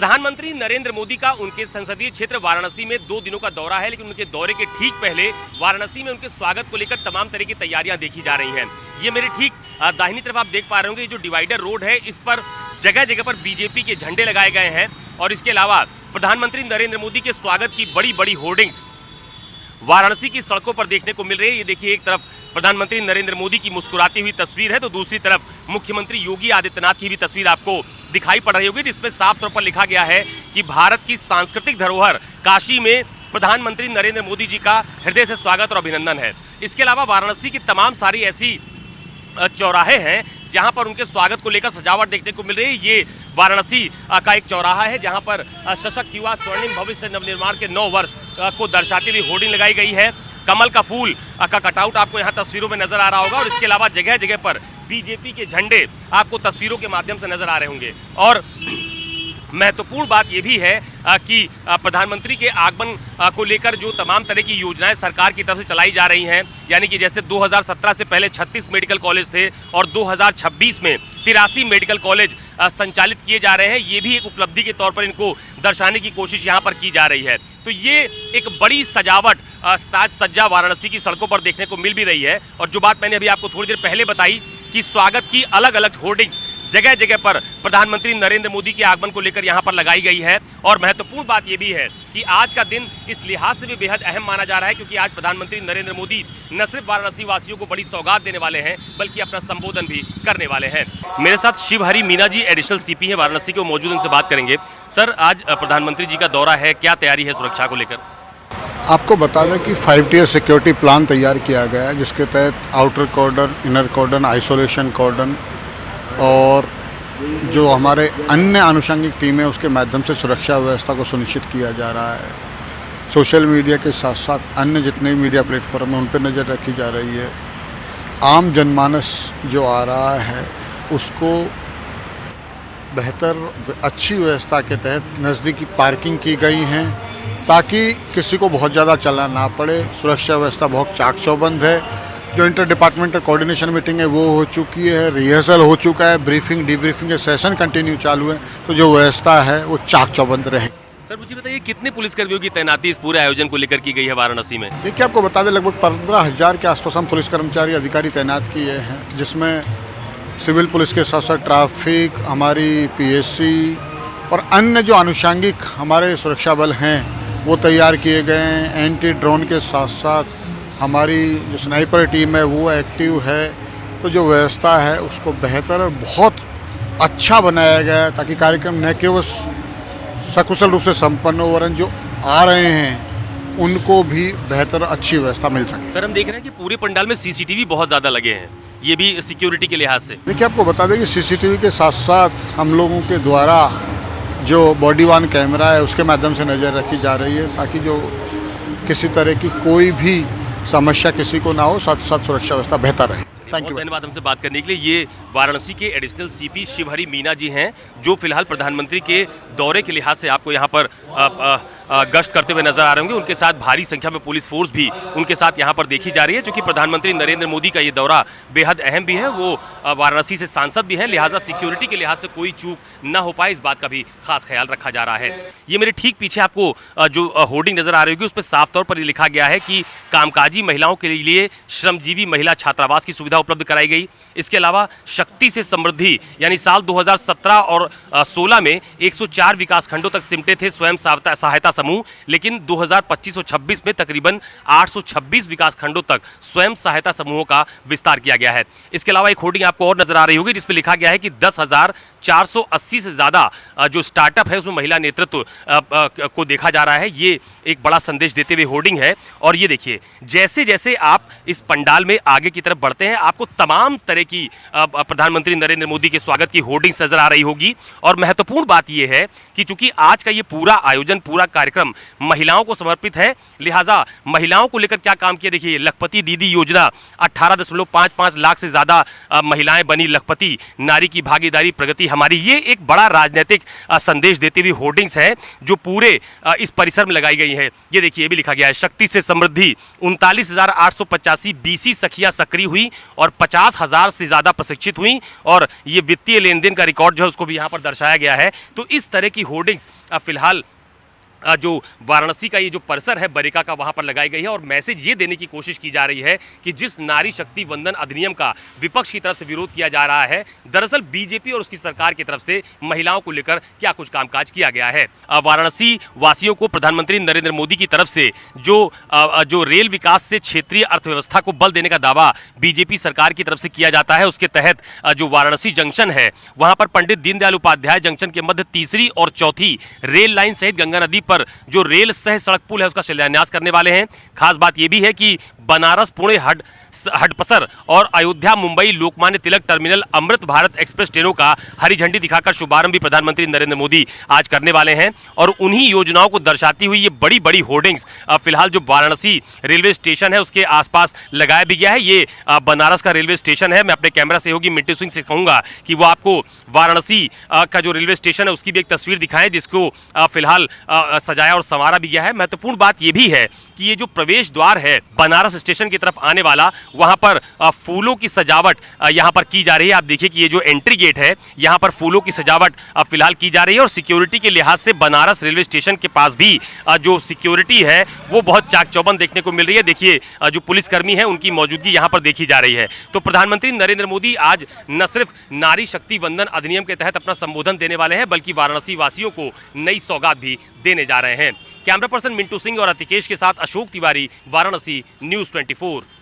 प्रधानमंत्री नरेंद्र मोदी का उनके संसदीय क्षेत्र वाराणसी में 2 दिनों का दौरा है, लेकिन उनके दौरे के ठीक पहले वाराणसी में उनके स्वागत को लेकर तमाम तरह की तैयारियां देखी जा रही हैं। ये मेरे ठीक दाहिनी तरफ आप देख पा रहे होंगे, जो डिवाइडर रोड है इस पर जगह जगह पर बीजेपी के झंडे लगाए गए हैं और इसके अलावा प्रधानमंत्री नरेंद्र मोदी के स्वागत की बड़ी बड़ी होर्डिंग्स वाराणसी की सड़कों पर देखने को मिल रही है। ये देखिए, एक तरफ प्रधानमंत्री नरेंद्र मोदी की मुस्कुराती हुई तस्वीर है तो दूसरी तरफ मुख्यमंत्री योगी आदित्यनाथ की भी तस्वीर आपको दिखाई पड़ रही होगी, जिसमें साफ तौर पर लिखा गया है कि भारत की सांस्कृतिक धरोहर काशी में प्रधानमंत्री नरेंद्र मोदी जी का हृदय से स्वागत और अभिनंदन है। इसके अलावा वाराणसी की तमाम सारी ऐसी चौराहे हैं जहां पर उनके स्वागत को लेकर सजावट देखने को मिल रही है। ये वाराणसी का एक चौराहा है जहां पर सशक्त युवा स्वर्णिम भविष्य नवनिर्माण के 9 वर्ष को दर्शाती हुई होर्डिंग लगाई गई है। कमल का फूल का कटआउट आपको यहाँ तस्वीरों में नजर आ रहा होगा और इसके अलावा जगह जगह पर बीजेपी के झंडे आपको तस्वीरों के माध्यम से नजर आ रहे होंगे। और महत्वपूर्ण बात यह भी है कि प्रधानमंत्री के आगमन को लेकर जो तमाम तरह की योजनाएं सरकार की तरफ से चलाई जा रही हैं, यानी कि जैसे 2017 से पहले 36 मेडिकल कॉलेज थे और 2026 में 83 मेडिकल कॉलेज संचालित किए जा रहे हैं। ये भी एक उपलब्धि के तौर पर इनको दर्शाने की कोशिश यहाँ पर की जा रही है। तो ये एक बड़ी सजावट साज सज्जा वाराणसी की सड़कों पर देखने को मिल भी रही है। और जो बात मैंने अभी आपको थोड़ी देर पहले बताई कि स्वागत की अलग अलग होर्डिंग्स जगह जगह पर प्रधानमंत्री नरेंद्र मोदी के आगमन को लेकर यहां पर लगाई गई है। और महत्वपूर्ण बात यह भी है कि आज का दिन इस लिहाज से भी बेहद अहम माना जा रहा है क्योंकि आज प्रधानमंत्री नरेंद्र मोदी न सिर्फ वाराणसी वासियों को बड़ी सौगात देने वाले हैं बल्कि अपना संबोधन भी करने वाले हैं। मेरे साथ शिवहरी मीना जी एडिशनल सीपी हैं वाराणसी के, वो मौजूद, उनसे बात करेंगे। सर, आज प्रधानमंत्री जी का दौरा है, क्या तैयारी है सुरक्षा को लेकर? आपको बता दें कि 5 टियर सिक्योरिटी प्लान तैयार किया गया है, जिसके तहत आउटर कॉर्डन, इनर कॉर्डन, आइसोलेशन कॉर्डन और जो हमारे अन्य आनुषंगिक टीमें उसके माध्यम से सुरक्षा व्यवस्था को सुनिश्चित किया जा रहा है। सोशल मीडिया के साथ साथ अन्य जितने मीडिया प्लेटफॉर्म हैं उन पर नज़र रखी जा रही है। आम जनमानस जो आ रहा है उसको बेहतर अच्छी व्यवस्था के तहत नज़दीकी पार्किंग की गई हैं ताकि किसी को बहुत ज़्यादा चलना ना पड़े। सुरक्षा व्यवस्था बहुत चाक चौबंद है। जो इंटर डिपार्टमेंटल कोऑर्डिनेशन मीटिंग है वो हो चुकी है, रिहर्सल हो चुका है, ब्रीफिंग डीब्रीफिंग के सेशन कंटिन्यू चालू है। तो जो व्यवस्था है वो चाक चौबंद रहे। सर, मुझे बताइए, कितने पुलिसकर्मियों की तैनाती इस पूरे आयोजन को लेकर की गई है वाराणसी में? देखिए, आपको बता दें लगभग 15,000 के आसपास हम पुलिस कर्मचारी अधिकारी तैनात किए हैं, जिसमें सिविल पुलिस के साथ साथ ट्रैफिक, हमारी PSC और अन्य जो आनुषंगिक हमारे सुरक्षा बल हैं वो तैयार किए गए हैं। एंटी ड्रोन के साथ साथ हमारी जो स्नाइपर टीम है वो एक्टिव है। तो जो व्यवस्था है उसको बेहतर और बहुत अच्छा बनाया गया है ताकि कार्यक्रम न केवल सकुशल रूप से संपन्न हो वरन जो आ रहे हैं उनको भी बेहतर अच्छी व्यवस्था मिल सके। सर, हम देख रहे हैं कि पूरे पंडाल में CCTV बहुत ज़्यादा लगे हैं, ये भी सिक्योरिटी के लिहाज से। देखिए, आपको बता दें कि CCTV के साथ साथ हम लोगों के द्वारा जो बॉडी वार्न कैमरा है उसके माध्यम से नज़र रखी जा रही है ताकि जो किसी तरह की कोई भी समस्या किसी को ना हो, साथ साथ सुरक्षा व्यवस्था बेहतर रहे। Thank you. धन्यवाद हमसे बात करने के लिए। ये वाराणसी के एडिशनल सीपी शिवहरी मीना जी हैं, जो फिलहाल प्रधानमंत्री के दौरे के लिहाज से आपको यहाँ पर गश्त करते हुए नजर आ रहे होंगे। उनके साथ भारी संख्या में पुलिस फोर्स भी उनके साथ यहाँ पर देखी जा रही है, क्योंकि प्रधानमंत्री नरेंद्र मोदी का ये दौरा बेहद अहम भी है। वो वाराणसी से सांसद भी हैं, लिहाजा सिक्योरिटी के लिहाज से कोई चूक न हो पाए इस बात का भी खास ख्याल रखा जा रहा है। ये मेरे ठीक पीछे आपको जो होर्डिंग नजर आ रही होगी उस पर साफ तौर पर लिखा गया है कि कामकाजी महिलाओं के लिए श्रमजीवी महिला छात्रावास की सुविधा उपलब्ध कराई गई। इसके अलावा शक्ति से समृद्धि यानी साल 2017 और 16 में 104 विकास खंडों तक सिमटे थे स्वयं सहायता समूह, लेकिन 2025 और 26 में तकरीबन 826 विकास खंडों तक स्वयं सहायता समूहों का विस्तार किया गया है। इसके अलावा एक होर्डिंग आपको और नजर आ रही होगी जिसपे लिखा गया है कि 10,480 से ज्यादा जो स्टार्टअप है उसमें महिला नेतृत्व को देखा जा रहा है। ये एक बड़ा संदेश देते हुए होर्डिंग है। और ये देखिए, जैसे जैसे आप इस पंडाल में आगे की तरफ बढ़ते हैं आपको तमाम तरह की प्रधानमंत्री नरेंद्र मोदी के स्वागत की होर्डिंग्स नजर आ रही होगी। और महत्वपूर्ण बात यह है कि चूंकि आज का ये पूरा आयोजन, पूरा कार्यक्रम महिलाओं को समर्पित है, लिहाजा महिलाओं को लेकर क्या काम किया, देखिए लखपति दीदी योजना 18.55 लाख से ज्यादा महिलाएं बनी लखपति, नारी की भागीदारी प्रगति हमारी, ये एक बड़ा राजनीतिक संदेश देते हुए होर्डिंग्स है जो पूरे इस परिसर में लगाई गई है। ये देखिए, ये भी लिखा गया है शक्ति से समृद्धि 39,885 BC सखियां सक्रिय हुई और 50,000 से ज्यादा प्रशिक्षित हुई और ये वित्तीय लेन देन का रिकॉर्ड जो है उसको भी यहाँ पर दर्शाया गया है। तो इस तरह तरह की होर्डिंग्स फिलहाल जो वाराणसी का ये जो परिसर है बरेका का, वहां पर लगाई गई है और मैसेज ये देने की कोशिश की जा रही है कि जिस नारी शक्ति वंदन अधिनियम का विपक्ष की तरफ से विरोध किया जा रहा है, दरअसल बीजेपी और उसकी सरकार की तरफ से महिलाओं को लेकर क्या कुछ कामकाज किया गया है। वाराणसी वासियों को प्रधानमंत्री नरेंद्र मोदी की तरफ से जो रेल विकास से क्षेत्रीय अर्थव्यवस्था को बल देने का दावा बीजेपी सरकार की तरफ से किया जाता है, उसके तहत जो वाराणसी जंक्शन है वहां पर पंडित दीनदयाल उपाध्याय जंक्शन के मध्य तीसरी और चौथी रेल लाइन सहित गंगा नदी पर जो रेल सह सड़क पुल है उसका शिलान्यास करने वाले हैं। खास बात यह भी है कि बनारस पुणे हडपसर और अयोध्या मुंबई लोकमान्य तिलक टर्मिनल अमृत भारत एक्सप्रेस ट्रेनों का हरी झंडी दिखाकर शुभारंभ भी प्रधानमंत्री नरेंद्र मोदी आज करने वाले हैं। और उन्हीं योजनाओं को दर्शाती हुई ये बड़ी बड़ी होर्डिंग्स फिलहाल जो वाराणसी रेलवे स्टेशन है उसके आसपास लगाया भी गया है। ये बनारस का रेलवे स्टेशन है। मैं अपने कैमरा सहयोगी मिंटू सिंह से कहूंगा कि वो आपको वाराणसी का जो रेलवे स्टेशन है उसकी भी एक तस्वीर दिखाएं, जिसको फिलहाल सजाया और संवारा भी गया है। महत्वपूर्ण बात यह भी है कि ये जो प्रवेश द्वार है बनारस स्टेशन की तरफ आने वाला, वहां पर फूलों की सजावट यहां पर की जा रही है। आप देखिए कि ये जो एंट्री गेट है यहां पर फूलों की सजावट फिलहाल की जा रही है और सिक्योरिटी के लिहाज से बनारस रेलवे स्टेशन के पास भी जो सिक्योरिटी है वो बहुत चाक चौबंद देखने को मिल रही है। देखिए जो पुलिसकर्मी है उनकी मौजूदगी यहां पर देखी जा रही है। तो प्रधानमंत्री नरेंद्र मोदी आज न सिर्फ नारी शक्ति वंदन अधिनियम के तहत अपना संबोधन देने वाले हैं, बल्कि वाराणसी वासियों को नई सौगात भी देने जा रहे हैं। कैमरा पर्सन मिंटू सिंह और अतिकेश के साथ अशोक तिवारी, वाराणसी, न्यूज़ 24।